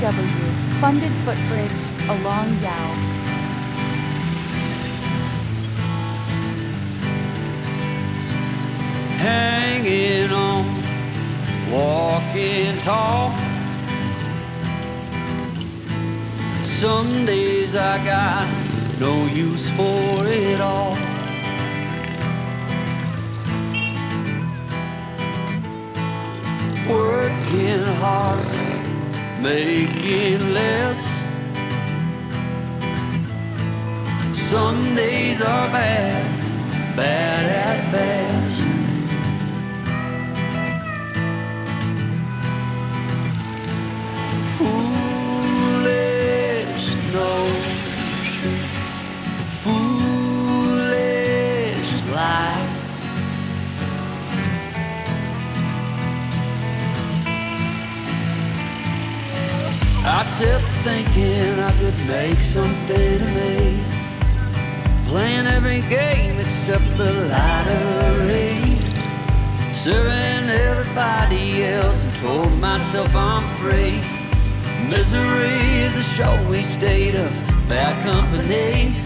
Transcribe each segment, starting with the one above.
DAW, funded footbridge along DAU. Hanging on, walking tall. Some days I got no use for it all. Working hard, making less. Some days are bad, bad at best. Foolish notions, foolish lies. I set to thinking I could make something of me, playing every game except the lottery, serving everybody else and told myself I'm free. Misery is a showy state of bad company.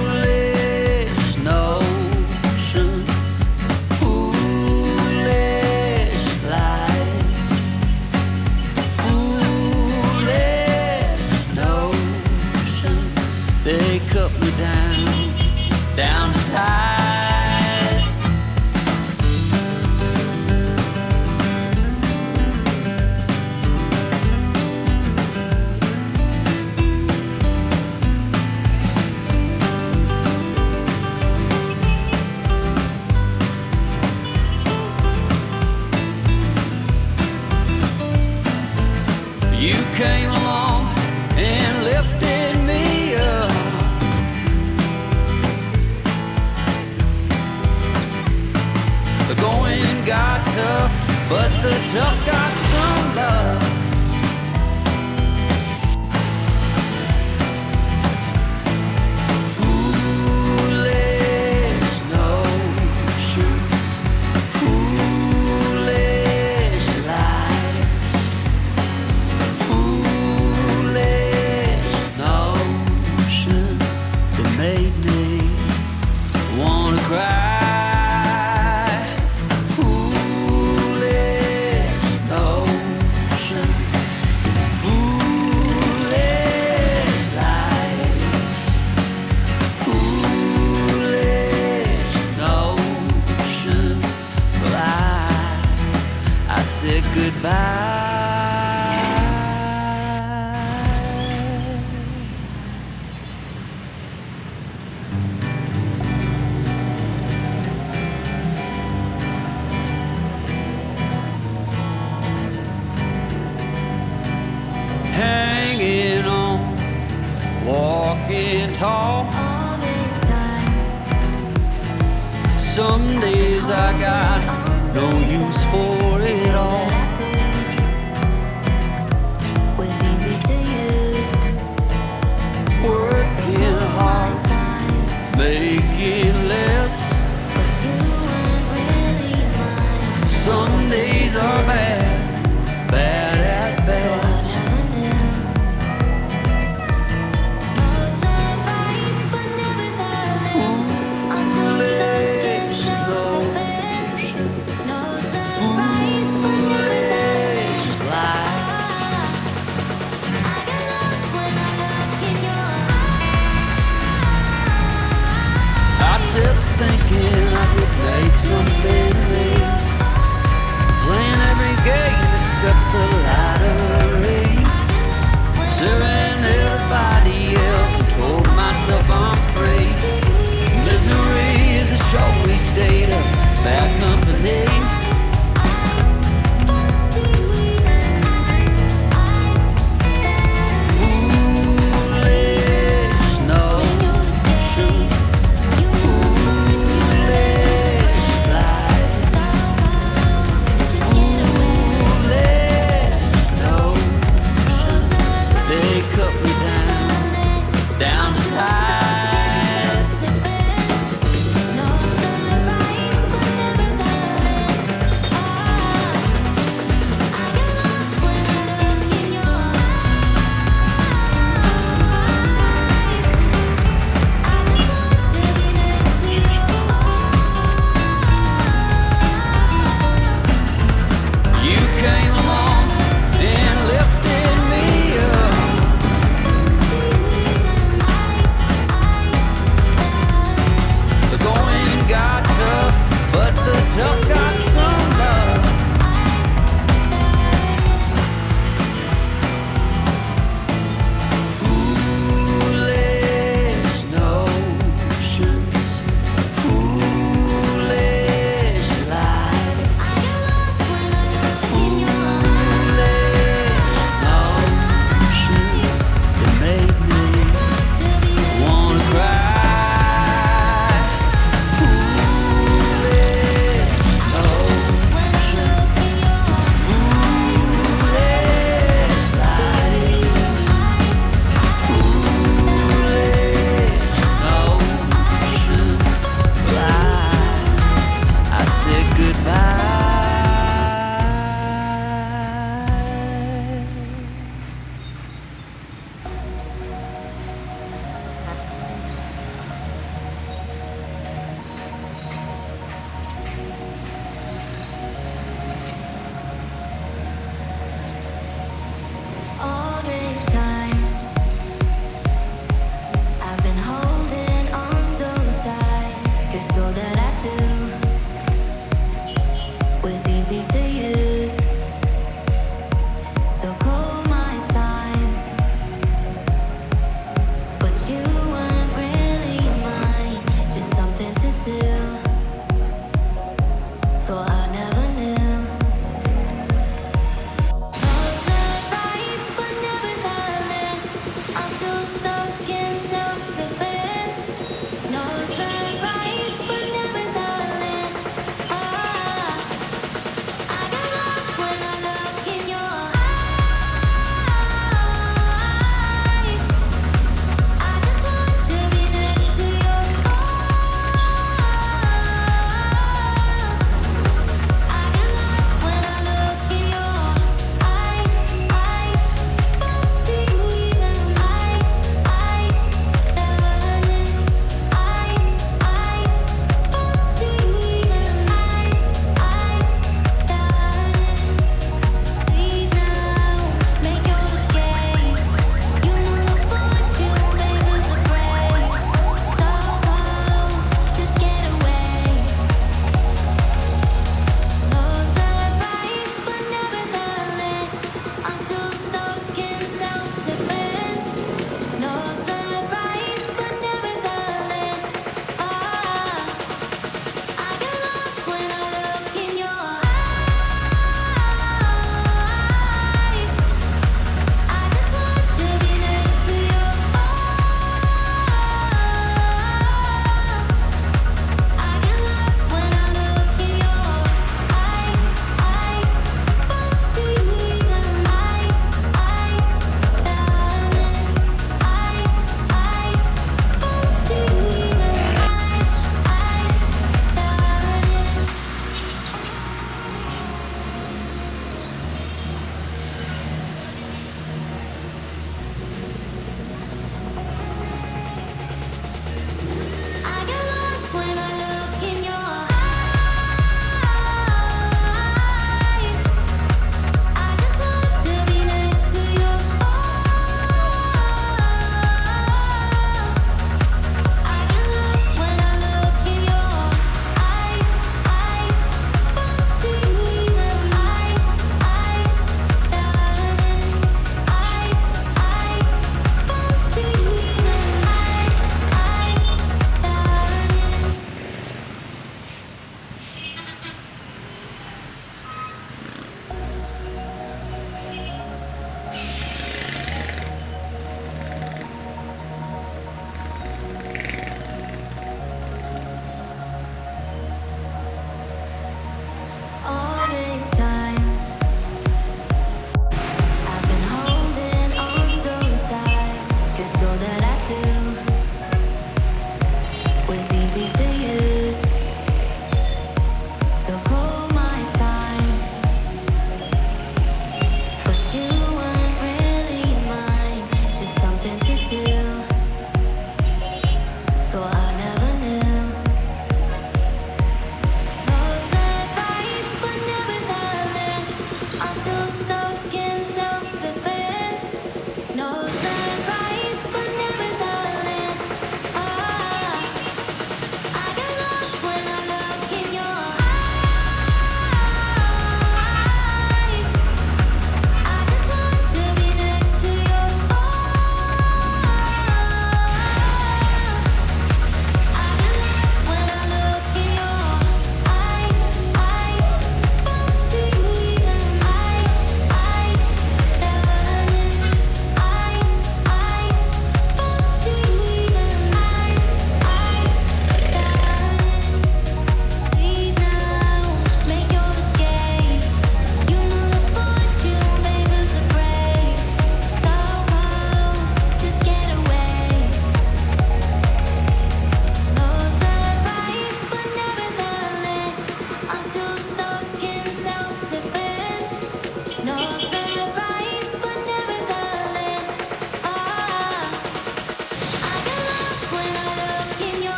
Foolish notions, foolish lies. Foolish notions, they cut me down to size. You came along and lifted me up. The going got tough, but the tough got some love. Foolish notions, foolish lies. Foolish notions that made me wanna cry. Foolish notions, foolish lies. Foolish notions. Well, I said goodbye. Hanging on, walking tall. All this time, Some days I got no use for it all. was easy to use. Working hard, making less. But you weren't really mine. Some days are bad, bad at best. Never knew. Most advice, but never the less. I'm so stuck in Foolish self-defense. notions, No surprise, but never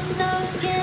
stuck in